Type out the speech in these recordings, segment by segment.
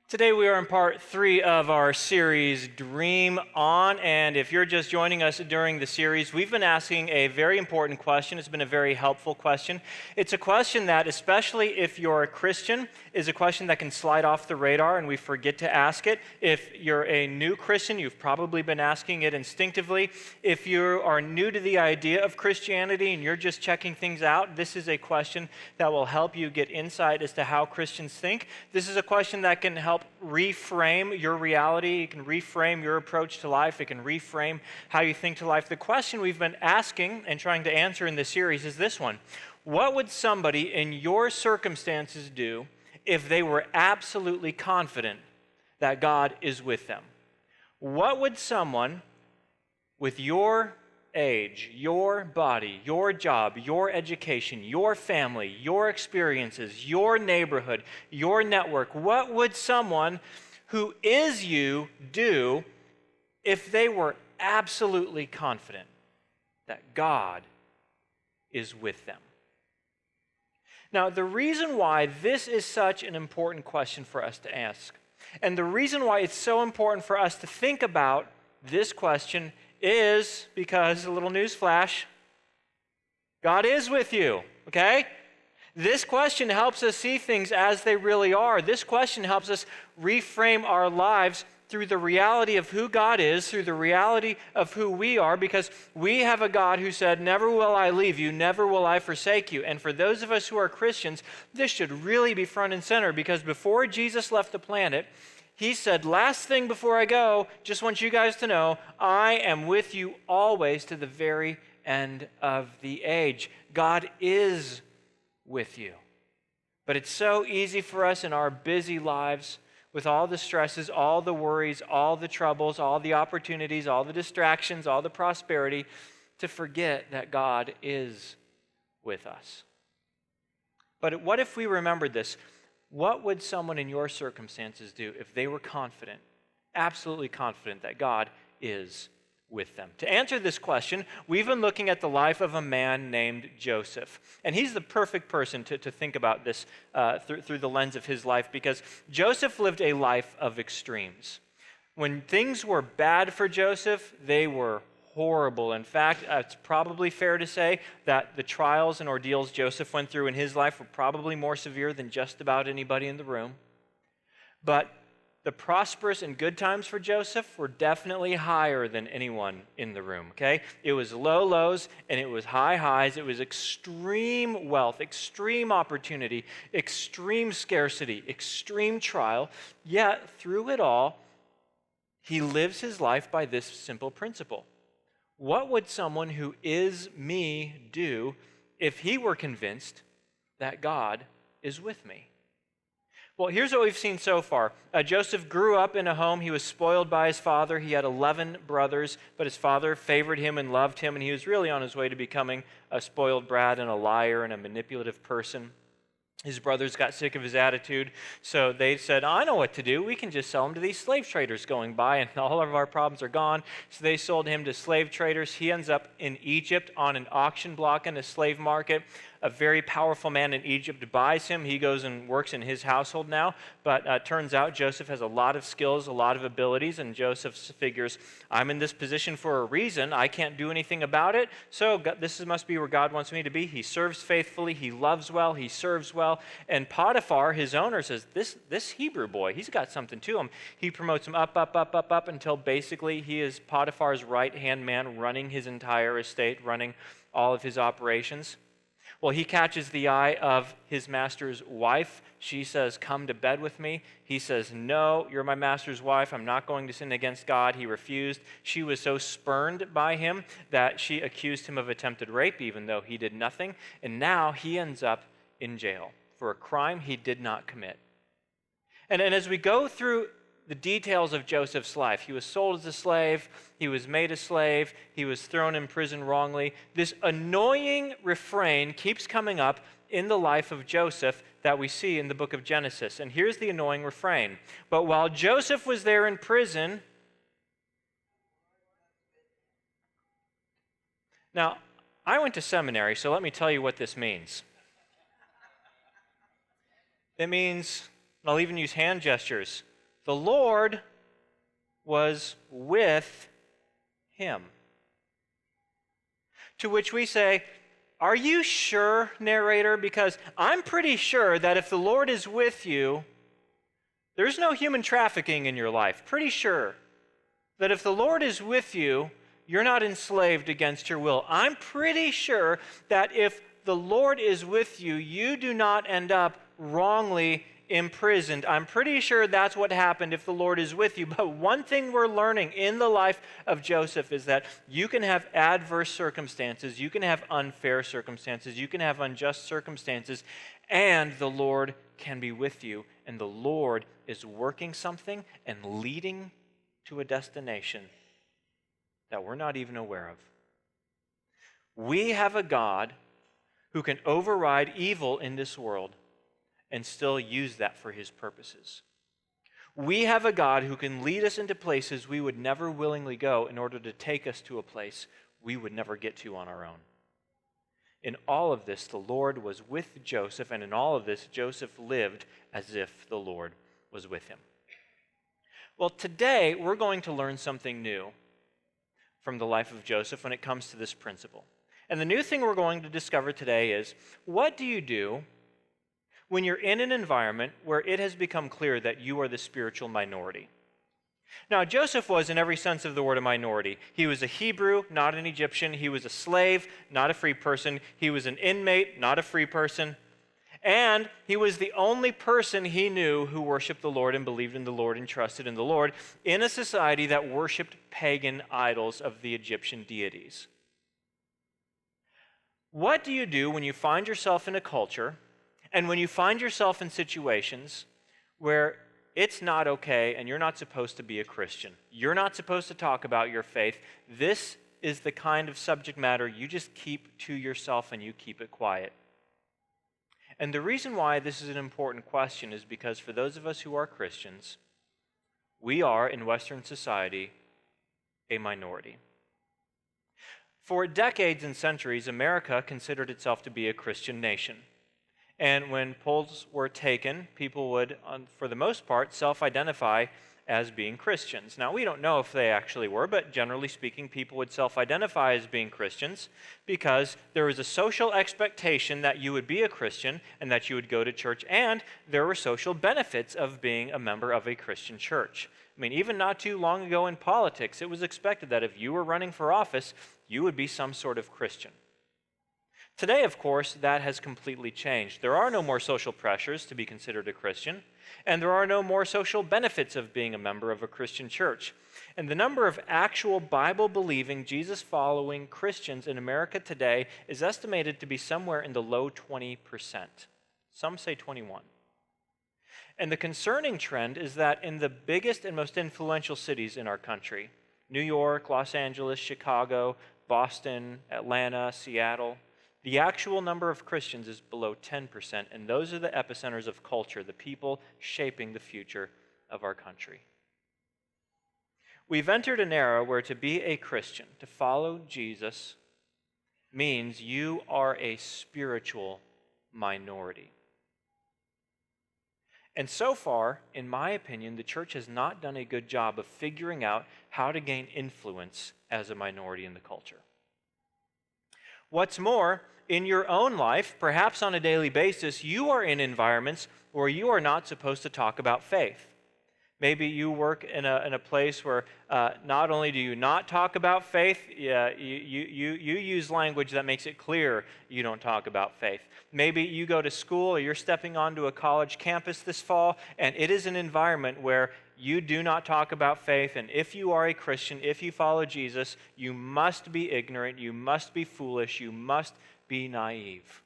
Today we are in part 3 of our series, Dream On, and if you're just joining us during the series, we've been asking a very important question. It's been a very helpful question. It's a question that, especially if you're a Christian, is a question that can slide off the radar and we forget to ask it. If you're a new Christian, you've probably been asking it instinctively. If you are new to the idea of Christianity and you're just checking things out, this is a question that will help you get insight as to how Christians think. This is a question that can help reframe your reality. It can reframe your approach to life. It can reframe how you think to life. The question we've been asking and trying to answer in this series is this one. What would somebody in your circumstances do if they were absolutely confident that God is with them? What would someone with your age, your body, your job, your education, your family, your experiences, your neighborhood, your network, what would someone who is you do if they were absolutely confident that God is with them? Now, the reason why this is such an important question for us to ask, and the reason why it's so important for us to think about this question is because, a little news flash, God is with you, okay? This question helps us see things as they really are. This question helps us reframe our lives through the reality of who God is, through the reality of who we are, because we have a God who said, "Never will I leave you, never will I forsake you." And for those of us who are Christians, this should really be front and center, because before Jesus left the planet, he said, "Last thing before I go, just want you guys to know, I am with you always to the very end of the age." God is with you. But it's so easy for us in our busy lives, with all the stresses, all the worries, all the troubles, all the opportunities, all the distractions, all the prosperity, to forget that God is with us. But what if we remembered this? What would someone in your circumstances do if they were confident, absolutely confident that God is with them? To answer this question, we've been looking at the life of a man named Joseph. And he's the perfect person to think about this through the lens of his life, because Joseph lived a life of extremes. When things were bad for Joseph, they were horrible. In fact, it's probably fair to say that the trials and ordeals Joseph went through in his life were probably more severe than just about anybody in the room. But the prosperous and good times for Joseph were definitely higher than anyone in the room, okay? It was low lows and it was high highs. It was extreme wealth, extreme opportunity, extreme scarcity, extreme trial. Yet, through it all, he lives his life by this simple principle. What would someone who is me do if he were convinced that God is with me? Well, here's what we've seen so far. Joseph grew up in a home. He was spoiled by his father. He had 11 brothers, but his father favored him and loved him, and he was really on his way to becoming a spoiled brat and a liar and a manipulative person. His brothers got sick of his attitude, so they said, "I know what to do. We can just sell him to these slave traders going by, and all of our problems are gone." So they sold him to slave traders. He ends up in Egypt on an auction block in a slave market. A very powerful man in Egypt buys him. He goes and works in his household now, but turns out Joseph has a lot of skills, a lot of abilities, and Joseph figures, "I'm in this position for a reason. I can't do anything about it, so this must be where God wants me to be." He serves faithfully, he loves well, he serves well, and Potiphar, his owner, says, this Hebrew boy, he's got something to him. He promotes him up, until basically he is Potiphar's right-hand man, running his entire estate, running all of his operations. Well, he catches the eye of his master's wife. She says, "Come to bed with me." He says, "No, you're my master's wife. I'm not going to sin against God." He refused. She was so spurned by him that she accused him of attempted rape, even though he did nothing. And now he ends up in jail for a crime he did not commit. And as we go through the details of Joseph's life, he was sold as a slave, he was made a slave, he was thrown in prison wrongly. This annoying refrain keeps coming up in the life of Joseph that we see in the book of Genesis. And here's the annoying refrain. "But while Joseph was there in prison..." Now, I went to seminary, so let me tell you what this means. It means, and I'll even use hand gestures, the Lord was with him. To which we say, are you sure, narrator? Because I'm pretty sure that if the Lord is with you, there's no human trafficking in your life. Pretty sure that if the Lord is with you, you're not enslaved against your will. I'm pretty sure that if the Lord is with you, you do not end up wrongly imprisoned. I'm pretty sure that's what happened if the Lord is with you. But one thing we're learning in the life of Joseph is that you can have adverse circumstances, you can have unfair circumstances, you can have unjust circumstances, and the Lord can be with you. And the Lord is working something and leading to a destination that we're not even aware of. We have a God who can override evil in this world and still use that for his purposes. We have a God who can lead us into places we would never willingly go in order to take us to a place we would never get to on our own. In all of this, the Lord was with Joseph, and in all of this, Joseph lived as if the Lord was with him. Well, today we're going to learn something new from the life of Joseph when it comes to this principle. And the new thing we're going to discover today is, what do you do when you're in an environment where it has become clear that you are the spiritual minority? Now, Joseph was, in every sense of the word, a minority. He was a Hebrew, not an Egyptian. He was a slave, not a free person. He was an inmate, not a free person. And he was the only person he knew who worshiped the Lord and believed in the Lord and trusted in the Lord in a society that worshiped pagan idols of the Egyptian deities. What do you do when you find yourself in a culture and when you find yourself in situations where it's not okay and you're not supposed to be a Christian? You're not supposed to talk about your faith. This is the kind of subject matter you just keep to yourself and you keep it quiet. And the reason why this is an important question is because for those of us who are Christians, we are, in Western society, a minority. For decades and centuries, America considered itself to be a Christian nation. And when polls were taken, people would, for the most part, self-identify as being Christians. Now, we don't know if they actually were, but generally speaking, people would self-identify as being Christians because there was a social expectation that you would be a Christian and that you would go to church, and there were social benefits of being a member of a Christian church. I mean, even not too long ago in politics, it was expected that if you were running for office, you would be some sort of Christian. Today, of course, that has completely changed. There are no more social pressures to be considered a Christian, and there are no more social benefits of being a member of a Christian church. And the number of actual Bible-believing, Jesus-following Christians in America today is estimated to be somewhere in the low 20%. Some say 21%. And the concerning trend is that in the biggest and most influential cities in our country, New York, Los Angeles, Chicago, Boston, Atlanta, Seattle, the actual number of Christians is below 10%, and those are the epicenters of culture, the people shaping the future of our country. We've entered an era where to be a Christian, to follow Jesus, means you are a spiritual minority. And so far, in my opinion, the church has not done a good job of figuring out how to gain influence as a minority in the culture. What's more, in your own life, perhaps on a daily basis, you are in environments where you are not supposed to talk about faith. Maybe you work in a place where not only do you not talk about faith, you use language that makes it clear you don't talk about faith. Maybe you go to school or you're stepping onto a college campus this fall, and it is an environment where you do not talk about faith, and if you are a Christian, if you follow Jesus, you must be ignorant, you must be foolish, you must be naive.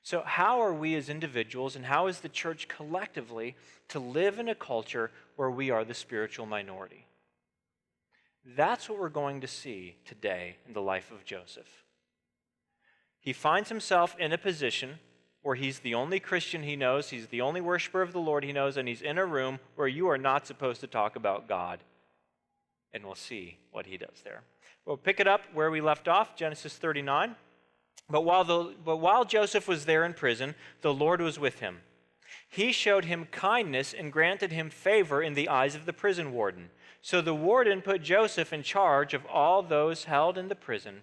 So how are we as individuals and how is the church collectively to live in a culture where we are the spiritual minority? That's what we're going to see today in the life of Joseph. He finds himself in a position where he's the only Christian he knows, he's the only worshiper of the Lord he knows, and he's in a room where you are not supposed to talk about God. And we'll see what he does there. We'll pick it up where we left off, Genesis 39. But while Joseph was there in prison, the Lord was with him. he showed him kindness and granted him favor in the eyes of the prison warden. So the warden put Joseph in charge of all those held in the prison,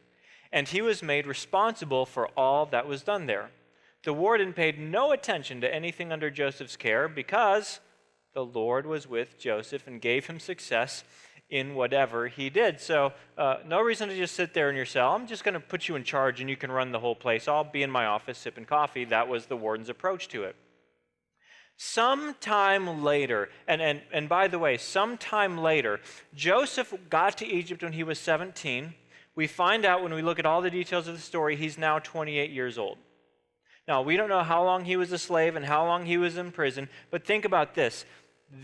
and he was made responsible for all that was done there. The warden paid no attention to anything under Joseph's care because the Lord was with Joseph and gave him success in whatever he did. So no reason to just sit there in your cell. I'm just going to put you in charge and you can run the whole place. I'll be in my office sipping coffee. That was the warden's approach to it. Sometime later, and by the way, sometime later, Joseph got to Egypt when he was 17. We find out when we look at all the details of the story, he's now 28 years old. Now, we don't know how long he was a slave and how long he was in prison, but think about this.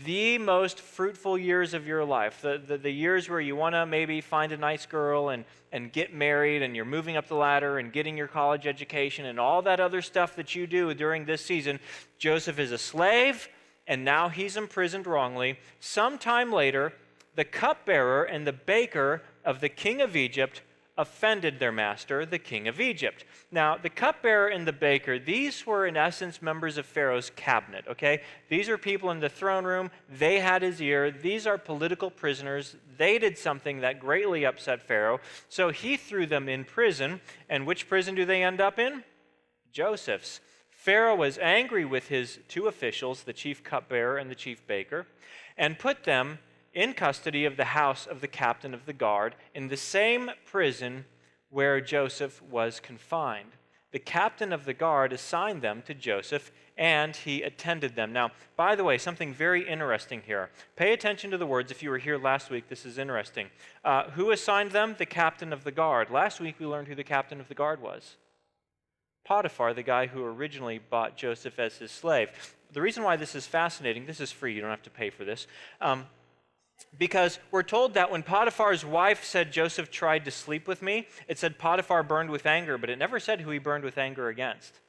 The most fruitful years of your life, the years where you want to maybe find a nice girl and get married and you're moving up the ladder and getting your college education and all that other stuff that you do during this season, Joseph is a slave and now he's imprisoned wrongly. Sometime later, the cupbearer and the baker of the king of Egypt offended their master, the king of Egypt. Now, the cupbearer and the baker, these were in essence members of Pharaoh's cabinet, okay? These are people in the throne room. They had his ear. These are political prisoners. They did something that greatly upset Pharaoh, so he threw them in prison. And which prison do they end up in? Joseph's. Pharaoh was angry with his two officials, the chief cupbearer and the chief baker, and put them in custody of the house of the captain of the guard in the same prison where Joseph was confined. The captain of the guard assigned them to Joseph, and he attended them. Now, by the way, something very interesting here. Pay attention to the words. If you were here last week, this is interesting. Who assigned them? The captain of the guard. Last week, we learned who the captain of the guard was. Potiphar, the guy who originally bought Joseph as his slave. The reason why this is fascinating, this is free, you don't have to pay for this, because we're told that when Potiphar's wife said Joseph tried to sleep with me, it said Potiphar burned with anger, but it never said who he burned with anger against.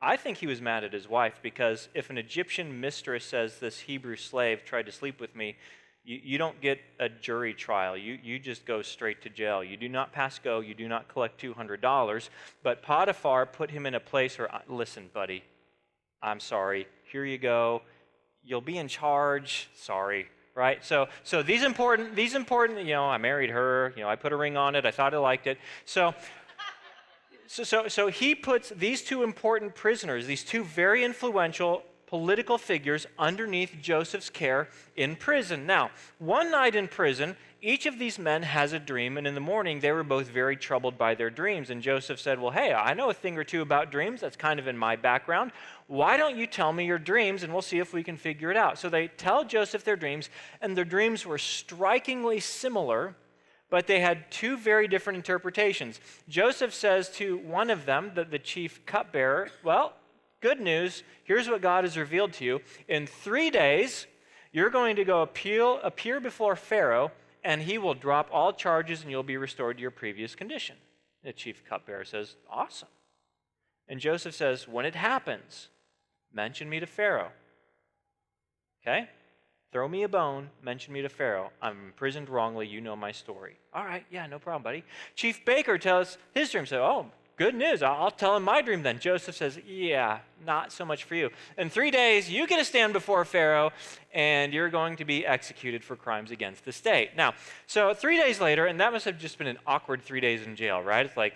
I think he was mad at his wife because if an Egyptian mistress says this Hebrew slave tried to sleep with me, you don't get a jury trial. You just go straight to jail. You do not pass go. You do not collect $200. But Potiphar put him in a place where, listen, buddy, I'm sorry. Here you go. You'll be in charge. Sorry. Right? So these important, I married her, I put a ring on it, I thought I liked it. So he puts these two important prisoners, these two very influential political figures underneath Joseph's care in prison. Now, one night in prison, each of these men has a dream, and in the morning they were both very troubled by their dreams. And Joseph said, well, hey, I know a thing or two about dreams. That's kind of in my background. Why don't you tell me your dreams, and we'll see if we can figure it out. So they tell Joseph their dreams, and their dreams were strikingly similar, but they had two very different interpretations. Joseph says to one of them, the chief cupbearer, well, good news, here's what God has revealed to you. In 3 days, you're going to go appear before Pharaoh, and he will drop all charges and you'll be restored to your previous condition. The chief cupbearer says, awesome. And Joseph says, when it happens, mention me to Pharaoh. Okay? Throw me a bone, mention me to Pharaoh. I'm imprisoned wrongly, you know my story. All right, yeah, no problem, buddy. Chief baker tells his dream, so, oh, good news, I'll tell him my dream then. Joseph says, yeah, not so much for you. In 3 days, you get to stand before Pharaoh, and you're going to be executed for crimes against the state. Now, so 3 days later, and that must have just been an awkward 3 days in jail, right? It's like,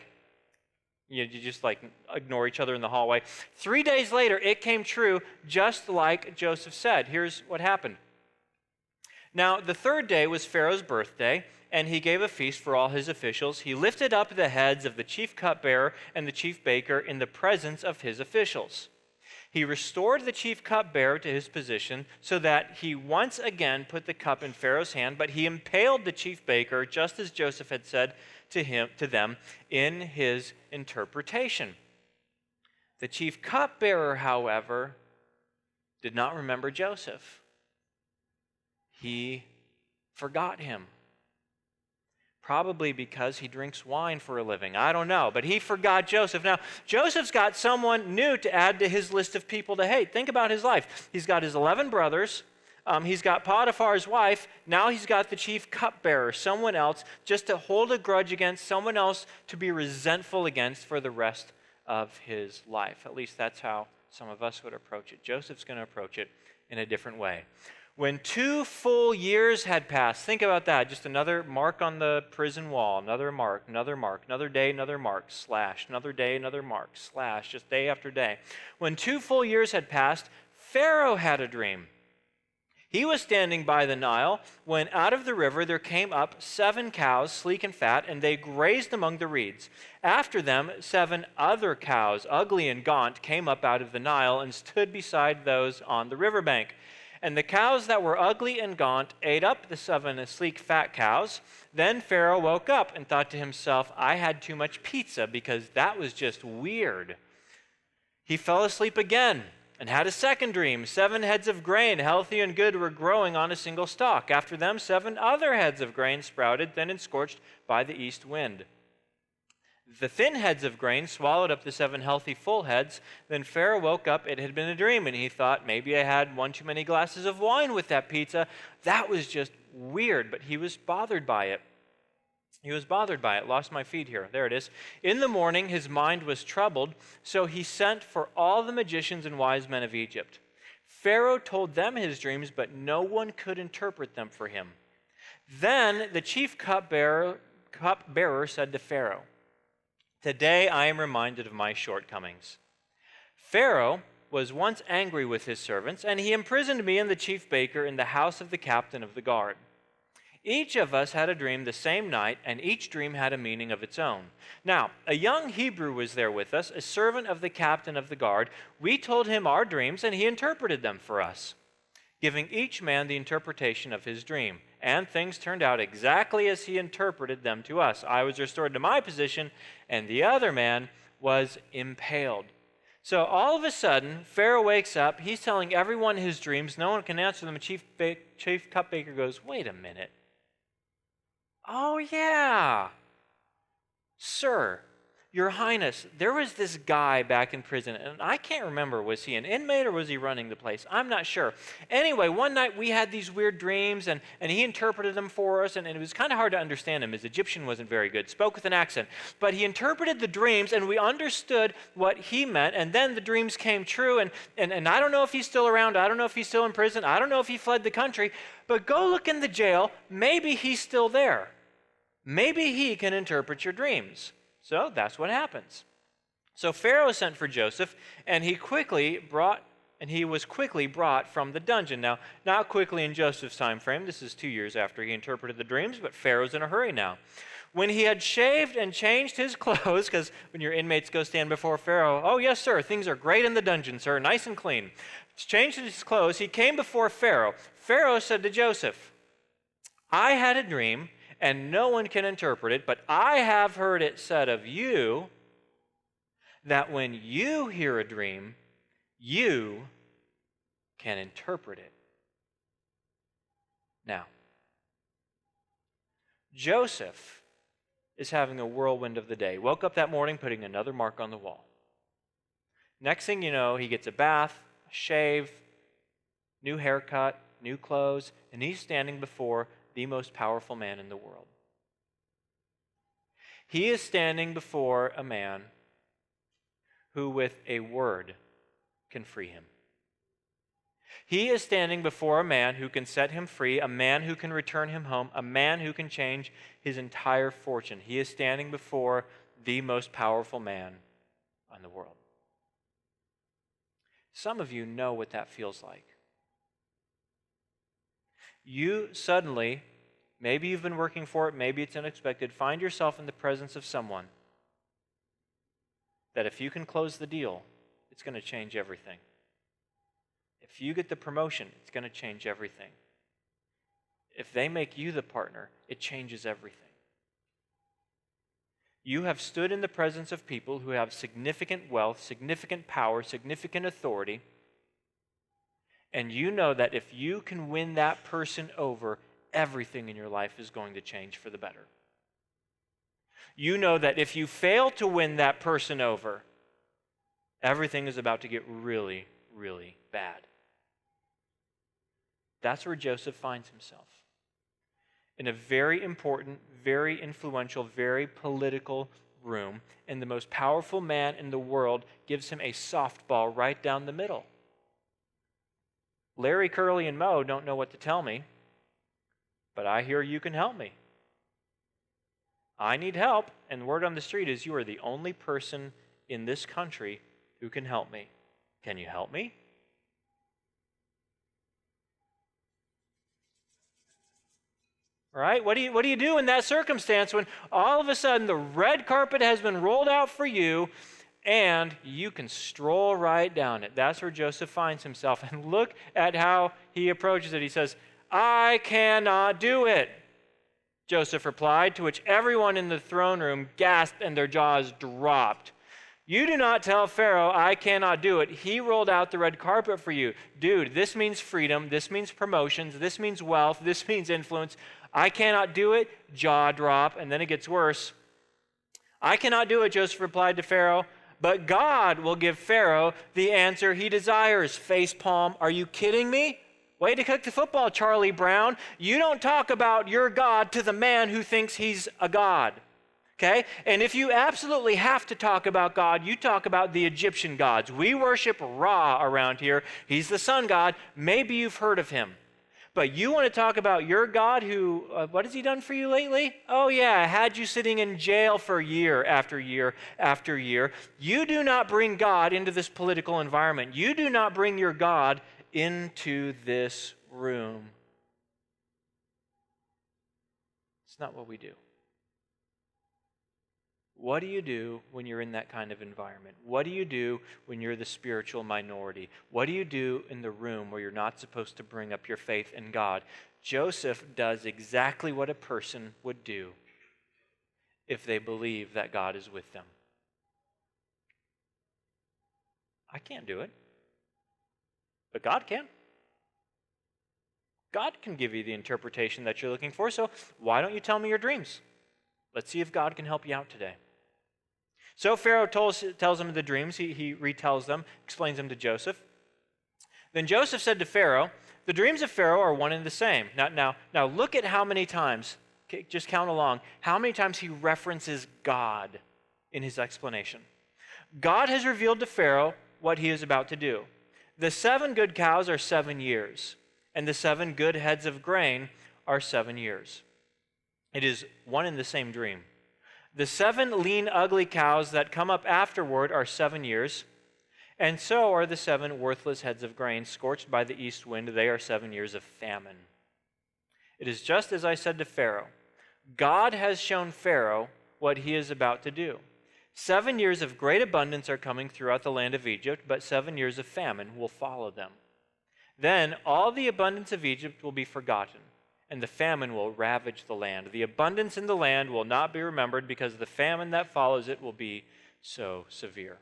you just like ignore each other in the hallway. 3 days later, it came true just like Joseph said. Here's what happened. Now, the third day was Pharaoh's birthday, and he gave a feast for all his officials. He lifted up the heads of the chief cupbearer and the chief baker in the presence of his officials. He restored the chief cupbearer to his position so that he once again put the cup in Pharaoh's hand, but he impaled the chief baker just as Joseph had said to them in his interpretation. The chief cupbearer, however, did not remember Joseph. He forgot him. Probably because he drinks wine for a living. I don't know, but he forgot Joseph. Now, Joseph's got someone new to add to his list of people to hate. Think about his life. He's got his 11 brothers. He's got Potiphar's wife. Now he's got the chief cupbearer, someone else, just to hold a grudge against, someone else to be resentful against for the rest of his life. At least that's how some of us would approach it. Joseph's going to approach it in a different way. When 2 full years had passed, think about that, just another mark on the prison wall, another mark, another day, another mark, slash, another day, another mark, slash, just day after day. When 2 full years had passed, Pharaoh had a dream. He was standing by the Nile when out of the river there came up 7 cows, sleek and fat, and they grazed among the reeds. After them, 7 other cows, ugly and gaunt, came up out of the Nile and stood beside those on the riverbank. And the cows that were ugly and gaunt ate up the 7 sleek, fat cows. Then Pharaoh woke up and thought to himself, I had too much pizza because that was just weird. He fell asleep again and had a second dream. 7 heads of grain, healthy and good, were growing on a single stalk. After them, 7 other heads of grain sprouted, thin and scorched by the east wind. The thin heads of grain swallowed up the 7 healthy full heads. Then Pharaoh woke up. It had been a dream, and he thought, maybe I had 1 too many glasses of wine with that pizza. That was just weird, but he was bothered by it. He was bothered by it. Lost my feed here. There it is. In the morning, his mind was troubled, so he sent for all the magicians and wise men of Egypt. Pharaoh told them his dreams, but no one could interpret them for him. Then the chief cupbearer said to Pharaoh, Today I am reminded of my shortcomings. Pharaoh was once angry with his servants, and he imprisoned me and the chief baker in the house of the captain of the guard. Each of us had a dream the same night, and each dream had a meaning of its own. Now, a young Hebrew was there with us, a servant of the captain of the guard. We told him our dreams, and he interpreted them for us, giving each man the interpretation of his dream. And things turned out exactly as he interpreted them to us. I was restored to my position, and the other man was impaled. So all of a sudden, Pharaoh wakes up. He's telling everyone his dreams. No one can answer them. Chief cupbaker goes, wait a minute. Oh, yeah. Sir, Your Highness, there was this guy back in prison, and I can't remember, was he an inmate or was he running the place? I'm not sure. Anyway, one night we had these weird dreams, and he interpreted them for us, and it was kind of hard to understand him. His Egyptian wasn't very good, spoke with an accent. But he interpreted the dreams, and we understood what he meant, and then the dreams came true, and I don't know if he's still around. I don't know if he's still in prison. I don't know if he fled the country. But go look in the jail. Maybe he's still there. Maybe he can interpret your dreams. So that's what happens. So Pharaoh sent for Joseph, and he was quickly brought from the dungeon. Now, not quickly in Joseph's time frame. This is 2 years after he interpreted the dreams, but Pharaoh's in a hurry now. When he had shaved and changed his clothes, because when your inmates go stand before Pharaoh, oh yes, sir, things are great in the dungeon, sir, nice and clean. Changed his clothes, he came before Pharaoh. Pharaoh said to Joseph, I had a dream, and no one can interpret it, but I have heard it said of you that when you hear a dream, you can interpret it. Now, Joseph is having a whirlwind of the day. Woke up that morning putting another mark on the wall. Next thing you know, he gets a bath, a shave, new haircut, new clothes, and he's standing before the most powerful man in the world. He is standing before a man who, with a word, can free him. He is standing before a man who can set him free, a man who can return him home, a man who can change his entire fortune. He is standing before the most powerful man in the world. Some of you know what that feels like. You suddenly, maybe you've been working for it, maybe it's unexpected, find yourself in the presence of someone that if you can close the deal, it's going to change everything. If you get the promotion, it's going to change everything. If they make you the partner, it changes everything. You have stood in the presence of people who have significant wealth, significant power, significant authority, and you know that if you can win that person over, everything in your life is going to change for the better. You know that if you fail to win that person over, everything is about to get really, really bad. That's where Joseph finds himself. In a very important, very influential, very political, room, and the most powerful man in the world gives him a softball right down the middle. Larry, Curly, and Moe don't know what to tell me, but I hear you can help me. I need help, and word on the street is you are the only person in this country who can help me. Can you help me? Right? What do you do in that circumstance when all of a sudden the red carpet has been rolled out for you and you can stroll right down it? That's where Joseph finds himself. And look at how he approaches it. He says, "I cannot do it," Joseph replied, to which everyone in the throne room gasped and their jaws dropped. "You do not tell Pharaoh I cannot do it. He rolled out the red carpet for you." Dude, this means freedom. This means promotions. This means wealth. This means influence. "I cannot do it," jaw drop, and then it gets worse. "I cannot do it," Joseph replied to Pharaoh, "but God will give Pharaoh the answer he desires." Face palm. Are you kidding me? Way to cook the football, Charlie Brown. You don't talk about your God to the man who thinks he's a god. Okay? And if you absolutely have to talk about God, you talk about the Egyptian gods. We worship Ra around here. He's the sun god. Maybe you've heard of him. But you want to talk about your God who, what has he done for you lately? Oh yeah, had you sitting in jail for year after year after year. You do not bring God into this political environment. You do not bring your God into this room. It's not what we do. What do you do when you're in that kind of environment? What do you do when you're the spiritual minority? What do you do in the room where you're not supposed to bring up your faith in God? Joseph does exactly what a person would do if they believe that God is with them. I can't do it, but God can. God can give you the interpretation that you're looking for, so why don't you tell me your dreams? Let's see if God can help you out today. So Pharaoh tells him the dreams. He retells them, explains them to Joseph. Then Joseph said to Pharaoh, "The dreams of Pharaoh are one and the same." Now look at how many times, just count along, how many times he references God in his explanation. God has revealed to Pharaoh what he is about to do. The 7 good cows are 7 years, and the 7 good heads of grain are 7 years. It is one and the same dream. The 7 lean, ugly cows that come up afterward are 7 years, and so are the 7 worthless heads of grain scorched by the east wind. They are 7 years of famine. It is just as I said to Pharaoh. God has shown Pharaoh what he is about to do. 7 years of great abundance are coming throughout the land of Egypt, but 7 years of famine will follow them. Then all the abundance of Egypt will be forgotten, and the famine will ravage the land. The abundance in the land will not be remembered because the famine that follows it will be so severe.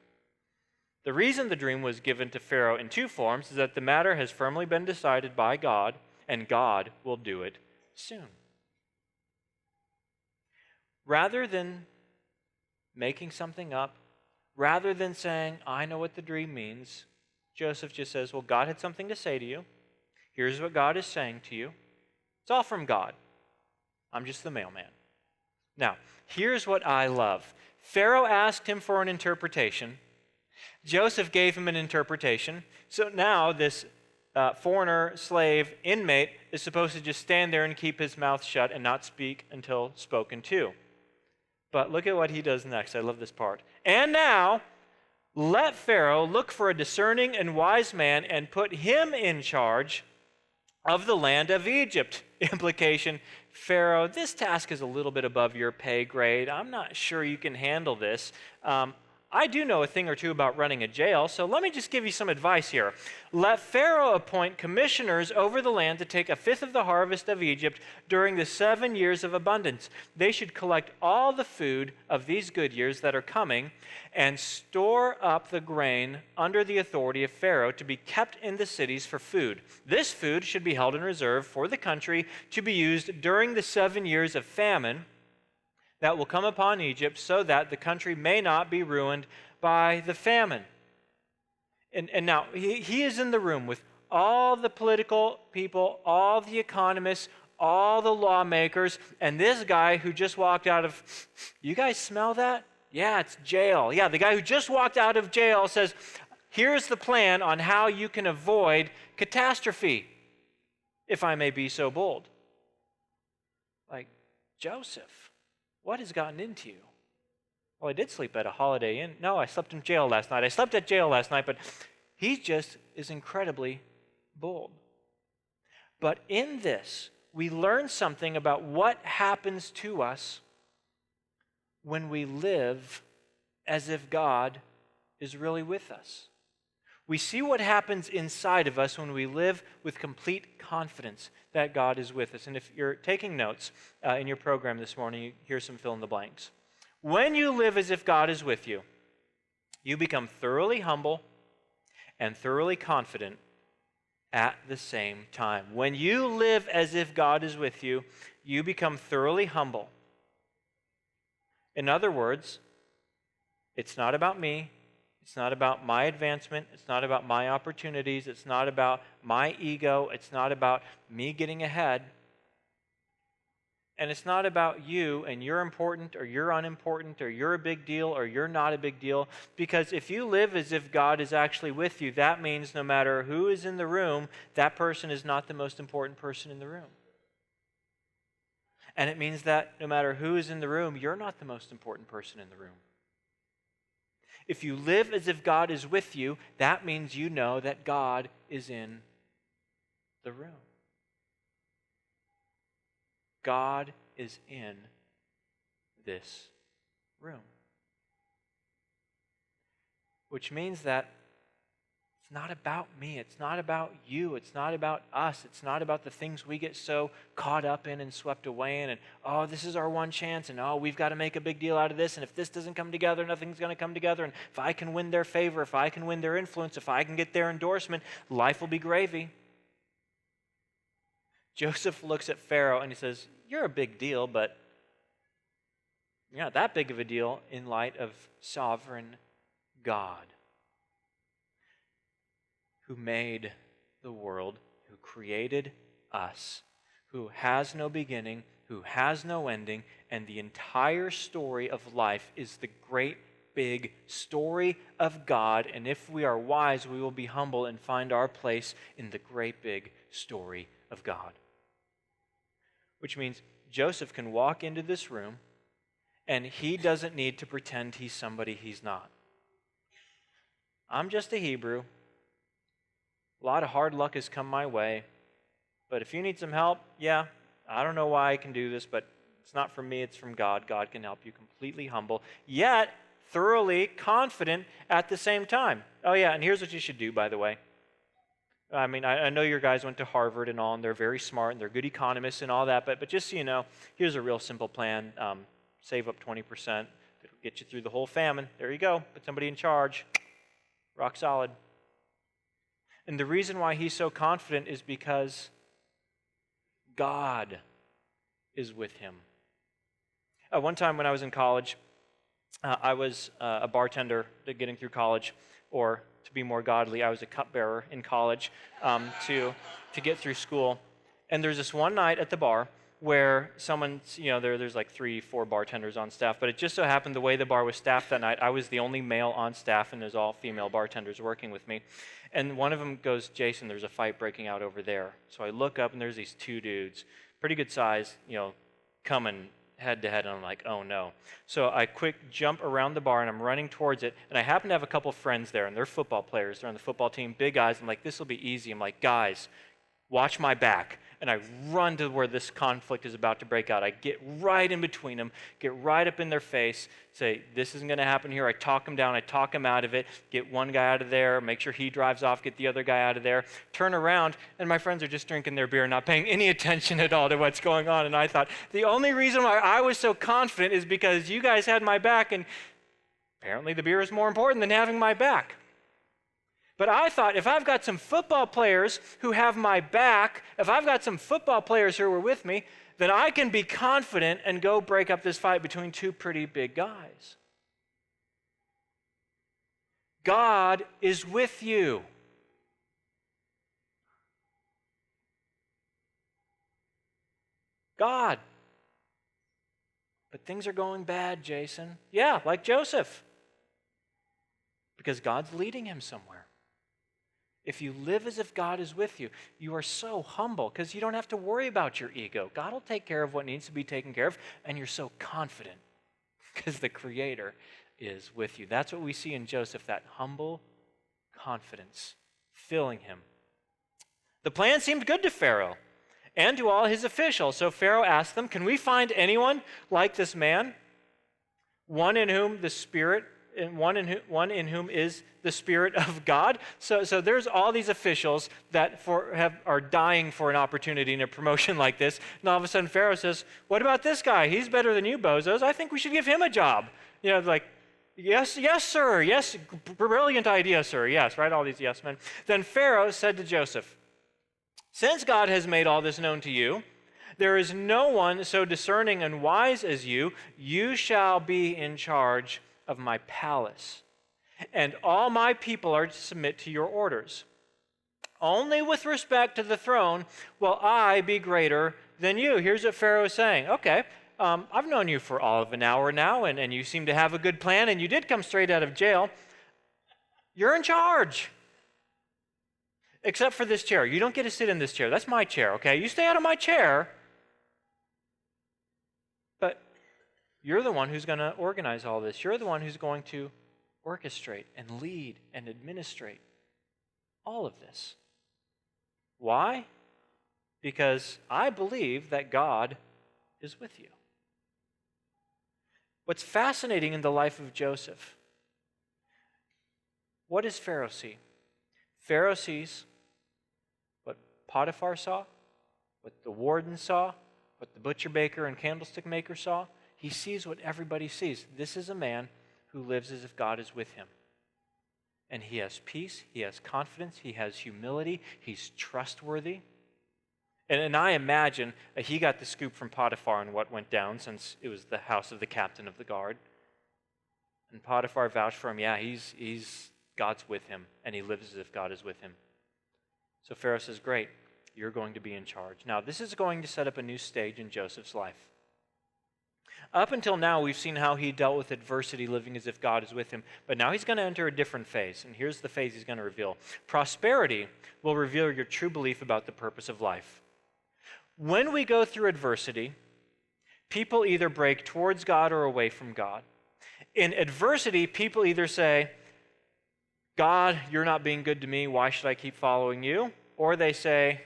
The reason the dream was given to Pharaoh in 2 forms is that the matter has firmly been decided by God, and God will do it soon. Rather than making something up, rather than saying, "I know what the dream means," Joseph just says, "Well, God had something to say to you. Here's what God is saying to you. It's all from God. I'm just the mailman." Now, here's what I love. Pharaoh asked him for an interpretation. Joseph gave him an interpretation. So now this foreigner, slave, inmate is supposed to just stand there and keep his mouth shut and not speak until spoken to. But look at what he does next. I love this part. "And now, let Pharaoh look for a discerning and wise man and put him in charge of the land of Egypt." Implication, Pharaoh, this task is a little bit above your pay grade. I'm not sure you can handle this. I do know a thing or two about running a jail, so let me just give you some advice here. Let Pharaoh appoint commissioners over the land to take 1/5 of the harvest of Egypt during the 7 years of abundance. They should collect all the food of these good years that are coming and store up the grain under the authority of Pharaoh to be kept in the cities for food. This food should be held in reserve for the country to be used during the 7 years of famine that will come upon Egypt, so that the country may not be ruined by the famine. And now, he is in the room with all the political people, all the economists, all the lawmakers, and this guy who just walked out of, "You guys smell that? Yeah, it's jail. Yeah, the guy who just walked out of jail says, here's the plan on how you can avoid catastrophe, if I may be so bold. Like, Joseph, what has gotten into you? Well, I did sleep at a Holiday Inn. No, I slept in jail last night. I slept at jail last night, but he just is incredibly bold. But in this, we learn something about what happens to us when we live as if God is really with us. We see what happens inside of us when we live with complete confidence that God is with us. And if you're taking notes in your program this morning, here's some fill in the blanks. When you live as if God is with you, you become thoroughly humble and thoroughly confident at the same time. When you live as if God is with you, you become thoroughly humble. In other words, it's not about me. It's not about my advancement. It's not about my opportunities. It's not about my ego. It's not about me getting ahead. And it's not about you and you're important or you're unimportant or you're a big deal or you're not a big deal. Because if you live as if God is actually with you, that means no matter who is in the room, that person is not the most important person in the room. And it means that no matter who is in the room, you're not the most important person in the room. If you live as if God is with you, that means you know that God is in the room. God is in this room. Which means that it's not about me. It's not about you. It's not about us. It's not about the things we get so caught up in and swept away in. And, oh, this is our one chance. And, oh, we've got to make a big deal out of this. And if this doesn't come together, nothing's going to come together. And if I can win their favor, if I can win their influence, if I can get their endorsement, life will be gravy. Joseph looks at Pharaoh and he says, you're a big deal, but you're not that big of a deal in light of sovereign God, who made the world, who created us, who has no beginning, who has no ending, and the entire story of life is the great big story of God. And if we are wise, we will be humble and find our place in the great big story of God. Which means Joseph can walk into this room and he doesn't need to pretend he's somebody he's not. I'm just a Hebrew. A lot of hard luck has come my way. But if you need some help, yeah, I don't know why I can do this, but it's not from me, it's from God. God can help you. Completely humble, yet thoroughly confident at the same time. Oh yeah, and here's what you should do, by the way. I mean, I know your guys went to Harvard and all, and they're very smart, and they're good economists and all that, but just so you know, here's a real simple plan. Save up 20%. It'll get you through the whole famine. There you go. Put somebody in charge. Rock solid. And the reason why he's so confident is because God is with him. One time when I was in college, I was a bartender getting through college, or to be more godly, I was a cupbearer in college to get through school. And there's this one night at the bar where someone's, there's like 3-4 bartenders on staff, but it just so happened the way the bar was staffed that night, I was the only male on staff, and there's all female bartenders working with me. And one of them goes, Jason, there's a fight breaking out over there. So I look up, and there's these two dudes, pretty good size, coming head to head, and I'm like, oh no. So I quick jump around the bar, and I'm running towards it, and I happen to have a couple friends there, and they're football players. They're on the football team, big guys. I'm like, this will be easy. I'm like, guys, watch my back. And I run to where this conflict is about to break out. I get right in between them, get right up in their face, say, this isn't going to happen here. I talk them down, I talk them out of it, get one guy out of there, make sure he drives off, get the other guy out of there, turn around, and my friends are just drinking their beer, not paying any attention at all to what's going on. And I thought, the only reason why I was so confident is because you guys had my back, and apparently the beer is more important than having my back. But I thought, if I've got some football players who have my back, if I've got some football players who are with me, then I can be confident and go break up this fight between two pretty big guys. God is with you. God. But things are going bad, Jason. Yeah, like Joseph. Because God's leading him somewhere. If you live as if God is with you, you are so humble because you don't have to worry about your ego. God will take care of what needs to be taken care of, and you're so confident because the Creator is with you. That's what we see in Joseph, that humble confidence filling him. The plan seemed good to Pharaoh and to all his officials. So Pharaoh asked them, "Can we find anyone like this man? One in whom the Spirit, and one in whom is the Spirit of God?" So there's all these officials that are dying for an opportunity and a promotion like this. And all of a sudden Pharaoh says, "What about this guy? He's better than you, bozos. I think we should give him a job." Like, yes, sir. Yes, brilliant idea, sir. Yes, right? All these yes men. Then Pharaoh said to Joseph, "Since God has made all this known to you, there is no one so discerning and wise as you. You shall be in charge of my palace, and all my people are to submit to your orders. Only with respect to the throne will I be greater than you." Here's what Pharaoh is saying. Okay, I've known you for all of an hour now, and you seem to have a good plan, and you did come straight out of jail. You're in charge. Except for this chair. You don't get to sit in this chair. That's my chair, okay? You stay out of my chair. But you're the one who's going to organize all this. You're the one who's going to orchestrate and lead and administrate all of this. Why? Because I believe that God is with you. What's fascinating in the life of Joseph, what does Pharaoh see? Pharaoh sees what Potiphar saw, what the warden saw, what the butcher baker and candlestick maker saw. He sees what everybody sees. This is a man who lives as if God is with him. And he has peace, he has confidence, he has humility, he's trustworthy. And I imagine he got the scoop from Potiphar on what went down, since it was the house of the captain of the guard. And Potiphar vouched for him, yeah, he's God's with him, and he lives as if God is with him. So Pharaoh says, "Great, you're going to be in charge." Now, this is going to set up a new stage in Joseph's life. Up until now, we've seen how he dealt with adversity, living as if God is with him. But now he's going to enter a different phase, and here's the phase he's going to reveal. Prosperity will reveal your true belief about the purpose of life. When we go through adversity, people either break towards God or away from God. In adversity, people either say, "God, you're not being good to me. Why should I keep following you?" Or they say,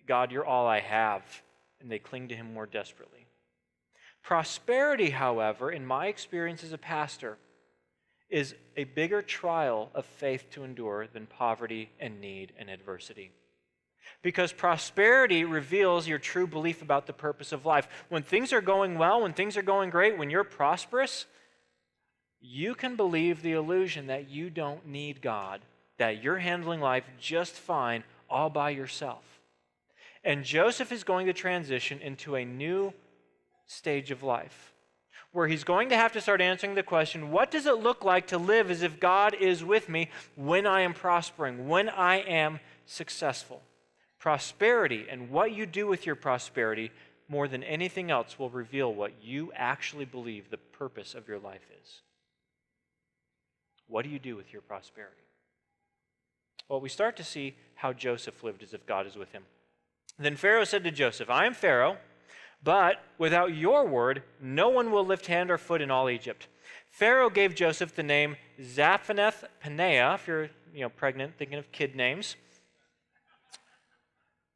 "God, you're all I have." And they cling to him more desperately. Prosperity, however, in my experience as a pastor, is a bigger trial of faith to endure than poverty and need and adversity. Because prosperity reveals your true belief about the purpose of life. When things are going well, when things are going great, when you're prosperous, you can believe the illusion that you don't need God, that you're handling life just fine all by yourself. And Joseph is going to transition into a new stage of life where he's going to have to start answering the question, what does it look like to live as if God is with me when I am prospering, when I am successful? Prosperity and what you do with your prosperity more than anything else will reveal what you actually believe the purpose of your life is. What do you do with your prosperity? Well, we start to see how Joseph lived as if God is with him. Then Pharaoh said to Joseph, "I am Pharaoh, but without your word, no one will lift hand or foot in all Egypt." Pharaoh gave Joseph the name Zaphenath-Paneah, if you're pregnant, thinking of kid names.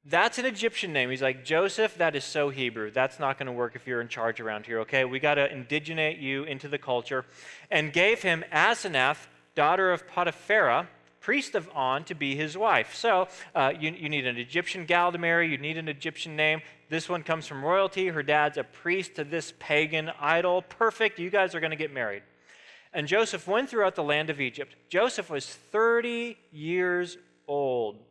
That's an Egyptian name. He's like, "Joseph, that is so Hebrew. That's not going to work if you're in charge around here, okay? We got to indigenate you into the culture." And gave him Asenath, daughter of Potipharah, priest of On, to be his wife. So you need an Egyptian gal to marry. You need an Egyptian name. This one comes from royalty. Her dad's a priest to this pagan idol. Perfect. You guys are going to get married. And Joseph went throughout the land of Egypt. Joseph was 30 years old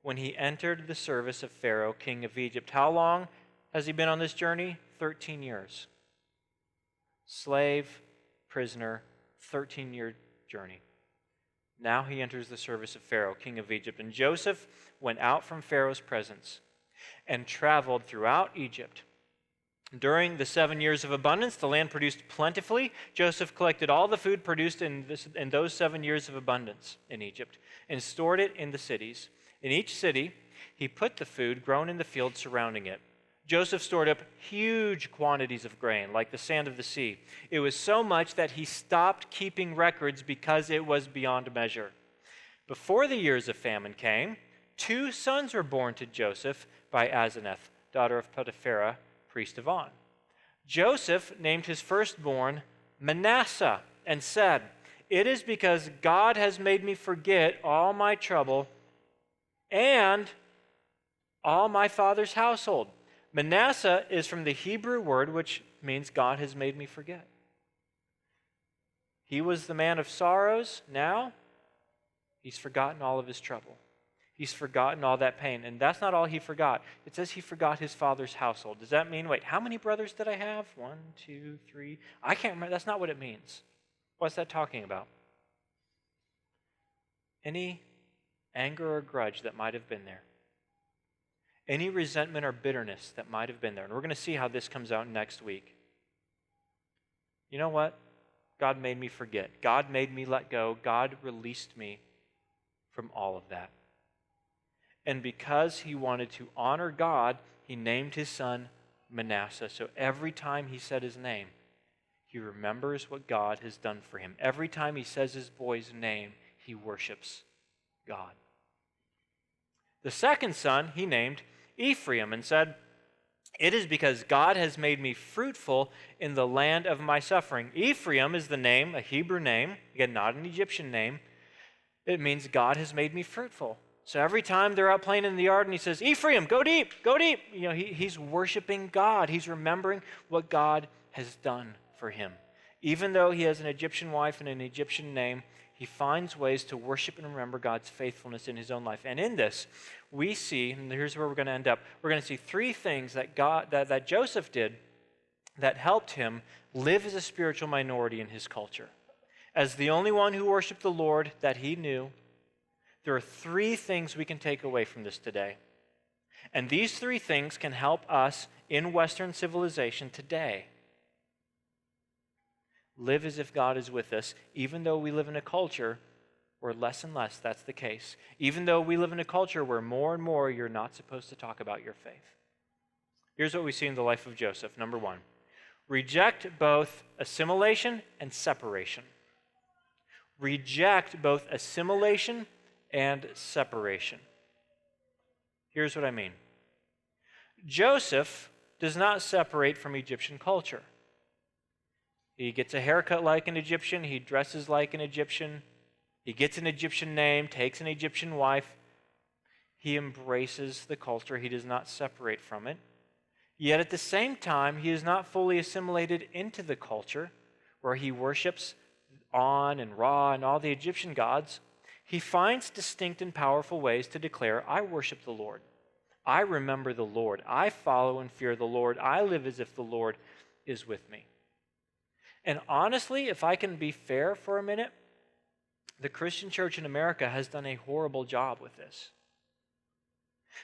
when he entered the service of Pharaoh, king of Egypt. How long has he been on this journey? 13 years. Slave, prisoner, 13-year journey. Now he enters the service of Pharaoh, king of Egypt. And Joseph went out from Pharaoh's presence and traveled throughout Egypt During the 7 years of abundance, the land produced plentifully. Joseph collected all the food produced in those 7 years of abundance in Egypt and stored it in the cities. In each city, he put the food grown in the field surrounding it. Joseph stored up huge quantities of grain, like the sand of the sea. It was so much that he stopped keeping records because it was beyond measure. Before the years of famine came, 2 sons were born to Joseph by Asenath, daughter of Potiphera, priest of On. Joseph named his firstborn Manasseh and said, "It is because God has made me forget all my trouble and all my father's household." Manasseh is from the Hebrew word which means God has made me forget. He was the man of sorrows. Now he's forgotten all of his trouble. He's forgotten all that pain. And that's not all he forgot. It says he forgot his father's household. Does that mean, wait, how many brothers did I have? 1, 2, 3. I can't remember. That's not what it means. What's that talking about? Any anger or grudge that might have been there. Any resentment or bitterness that might have been there. And we're going to see how this comes out next week. You know what? God made me forget. God made me let go. God released me from all of that. And because he wanted to honor God, he named his son Manasseh. So every time he said his name, he remembers what God has done for him. Every time he says his boy's name, he worships God. The second son he named Ephraim and said, "It is because God has made me fruitful in the land of my suffering." Ephraim is the name, a Hebrew name, again, not an Egyptian name. It means God has made me fruitful. So every time they're out playing in the yard and he says, "Ephraim, go deep, go deep." He's worshiping God. He's remembering what God has done for him. Even though he has an Egyptian wife and an Egyptian name, he finds ways to worship and remember God's faithfulness in his own life. And in this, we see, and here's where we're going to end up, we're going to see 3 things that Joseph did that helped him live as a spiritual minority in his culture. As the only one who worshiped the Lord that he knew, there are 3 things we can take away from this today. And these 3 things can help us in Western civilization today live as if God is with us, even though we live in a culture where less and less that's the case. Even though we live in a culture where more and more you're not supposed to talk about your faith. Here's what we see in the life of Joseph. Number 1, reject both assimilation and separation. Reject both assimilation and separation. Here's what I mean. Joseph does not separate from Egyptian culture. He gets a haircut like an Egyptian. He dresses like an Egyptian. He gets an Egyptian name, takes an Egyptian wife. He embraces the culture. He does not separate from it. Yet at the same time, he is not fully assimilated into the culture where he worships On and Ra and all the Egyptian gods. He finds distinct and powerful ways to declare, "I worship the Lord. I remember the Lord. I follow and fear the Lord. I live as if the Lord is with me." And honestly, if I can be fair for a minute, the Christian church in America has done a horrible job with this.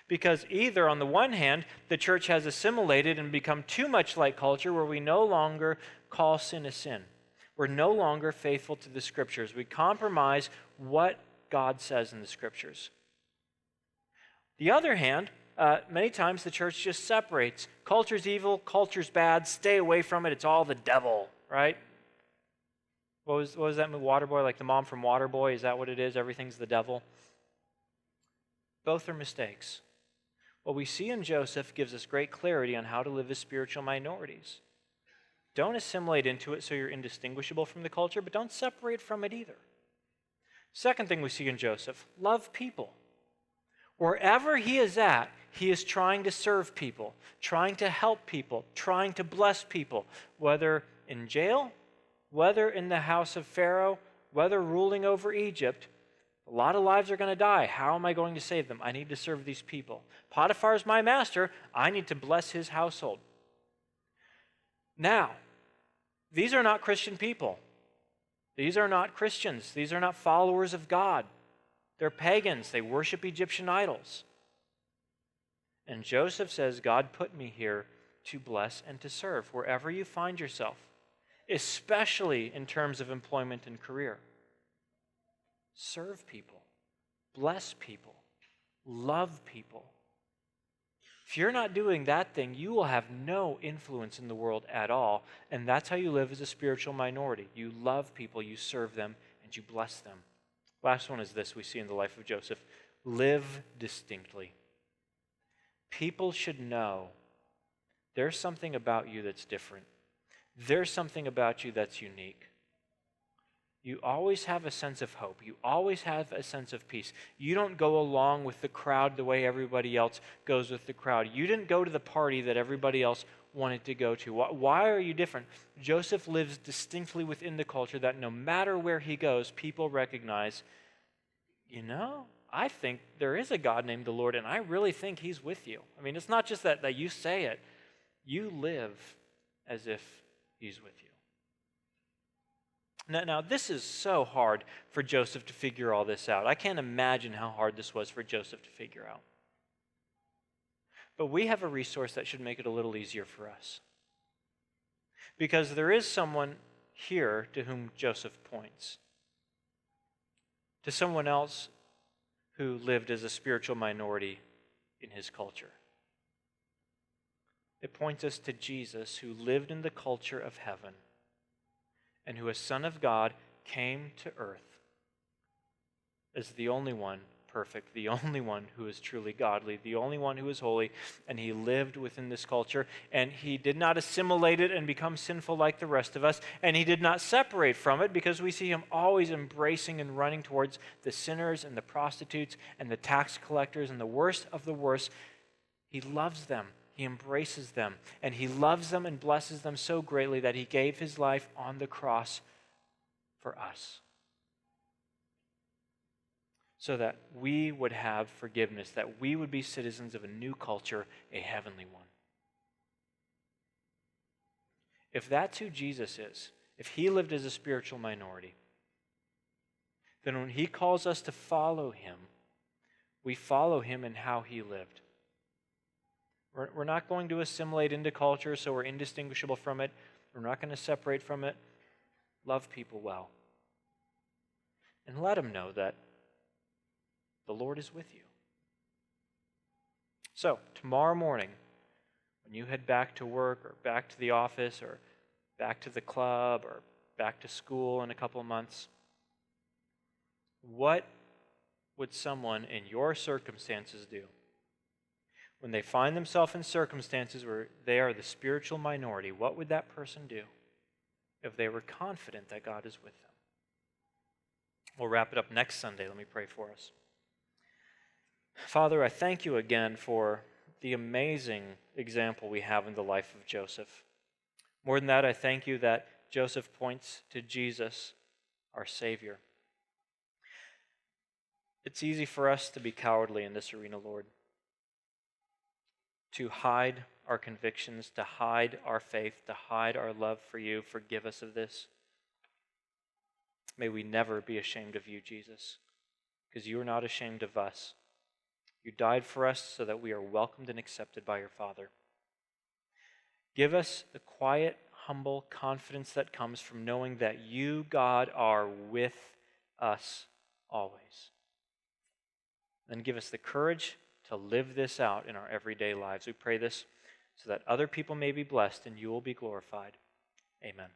Because either, on the one hand, the church has assimilated and become too much like culture where we no longer call sin a sin. We're no longer faithful to the Scriptures. We compromise what God says in the Scriptures. The other hand, many times the church just separates. Culture's evil, culture's bad, stay away from it, it's all the devil, right? What was that movie, Waterboy? Like the mom from Waterboy, is that what it is? Everything's the devil? Both are mistakes. What we see in Joseph gives us great clarity on how to live as spiritual minorities. Don't assimilate into it so you're indistinguishable from the culture, but don't separate from it either. Second thing we see in Joseph, love people. Wherever he is at, he is trying to serve people, trying to help people, trying to bless people, whether in jail, whether in the house of Pharaoh, whether ruling over Egypt. A lot of lives are going to die. How am I going to save them? I need to serve these people. Potiphar is my master. I need to bless his household. Now, these are not Christian people. These are not Christians. These are not followers of God. They're pagans. They worship Egyptian idols. And Joseph says, God put me here to bless and to serve wherever you find yourself, especially in terms of employment and career. Serve people, bless people, love people. If you're not doing that thing, you will have no influence in the world at all, and that's how you live as a spiritual minority. You love people, you serve them, and you bless them. Last one is this we see in the life of Joseph. Live distinctly. People should know there's something about you that's different. There's something about you that's unique. You always have a sense of hope. You always have a sense of peace. You don't go along with the crowd the way everybody else goes with the crowd. You didn't go to the party that everybody else wanted to go to. Why are you different? Joseph lives distinctly within the culture that no matter where he goes, people recognize, I think there is a God named the Lord, and I really think he's with you. I mean, it's not just that you say it. You live as if he's with you. Now, this is so hard for Joseph to figure all this out. I can't imagine how hard this was for Joseph to figure out. But we have a resource that should make it a little easier for us. Because there is someone here to whom Joseph points. To someone else who lived as a spiritual minority in his culture. It points us to Jesus, who lived in the culture of heaven, and who, as Son of God, came to earth as the only one perfect, the only one who is truly godly, the only one who is holy, and he lived within this culture, and he did not assimilate it and become sinful like the rest of us, and he did not separate from it, because we see him always embracing and running towards the sinners and the prostitutes and the tax collectors and the worst of the worst. He loves them. He embraces them, and he loves them and blesses them so greatly that he gave his life on the cross for us, so that we would have forgiveness, that we would be citizens of a new culture, a heavenly one. If that's who Jesus is, if he lived as a spiritual minority, then when he calls us to follow him, we follow him in how he lived. We're not going to assimilate into culture so we're indistinguishable from it. We're not going to separate from it. Love people well. And let them know that the Lord is with you. So, tomorrow morning, when you head back to work or back to the office or back to the club or back to school in a couple of months, what would someone in your circumstances do? When they find themselves in circumstances where they are the spiritual minority, what would that person do if they were confident that God is with them? We'll wrap it up next Sunday. Let me pray for us. Father, I thank you again for the amazing example we have in the life of Joseph. More than that, I thank you that Joseph points to Jesus, our Savior. It's easy for us to be cowardly in this arena, Lord. To hide our convictions, to hide our faith, to hide our love for you. Forgive us of this. May we never be ashamed of you, Jesus, because you are not ashamed of us. You died for us so that we are welcomed and accepted by your Father. Give us the quiet, humble confidence that comes from knowing that you, God, are with us always. And give us the courage to live this out in our everyday lives. We pray this so that other people may be blessed and you will be glorified. Amen.